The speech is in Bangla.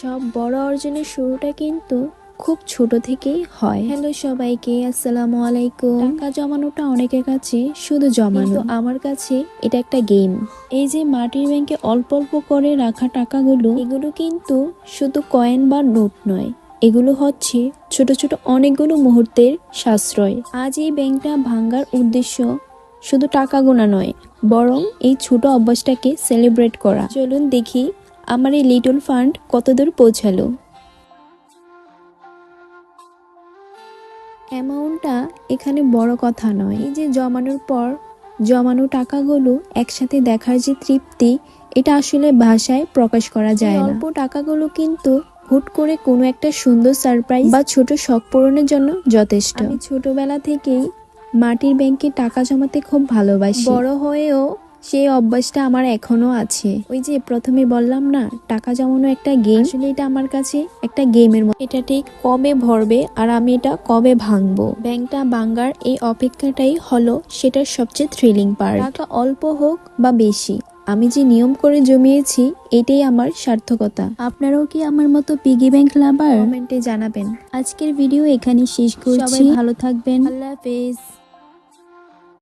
সব বড় অর্জনের শুরুটা কিন্তু খুব ছোট থেকেই হয়। হ্যালো সবাইকে, আসসালামু আলাইকুম। টাকা জমানোটা অনেকের কাছে শুধু জমানো, আমার কাছে এটা একটা গেম। এই যে মাটির ব্যাংকে অল্প অল্প করে রাখা টাকাগুলো, এগুলো কিন্তু শুধু কয়েন বা নোট নয়, এগুলো হচ্ছে ছোট ছোট অনেকগুলো মুহূর্তের সাশ্রয়। আজ এই ব্যাংকটা ভাঙার উদ্দেশ্য শুধু টাকা গোনা নয়, বরং এই ছোট অভ্যাসটাকে সেলিব্রেট করা। চলুন দেখি আমার এই লিটল ফান্ড কতদূর পৌঁছালো। অ্যামাউন্টটা এখানে বড় কথা নয়, এই যে জমানোর পর জমানো টাকাগুলো একসাথে দেখার যে তৃপ্তি, এটা আসলে ভাষায় প্রকাশ করা যায় না। অল্প টাকাগুলো কিন্তু হুট করে কোনো একটা সুন্দর সারপ্রাইজ বা ছোট শখ পূরণের জন্য যথেষ্ট। আমি ছোটবেলা থেকেই মাটির ব্যাংকে টাকা জমাতে খুব ভালোবাসি। বড় হয়েও সেই অভ্যাসটা আমার এখনো আছে। ওই যে প্রথমে বললাম না, টাকা জমানো একটা গেম, আসলে এটা আমার কাছে একটা গেমের মতো। এটা ঠিক কবে ভরবে আর আমি এটা কবে ভাঙবো, ব্যাংকটা ভাঙার এই অপেক্ষাটাই হলো সেটার সবচেয়ে থ্রিলিং পার্ট। টাকা অল্প হোক বা বেশি, আমি যে নিয়ম করে জমিয়েছি এটাই আমার সার্থকতা। আপনারাও কি আমার মতো পিগি ব্যাংক লাভার? কমেন্টে জানাবেন। আজকের ভিডিও এখানে শেষ করছি। সবাই ভালো থাকবেন, আল্লাহ হাফেজ।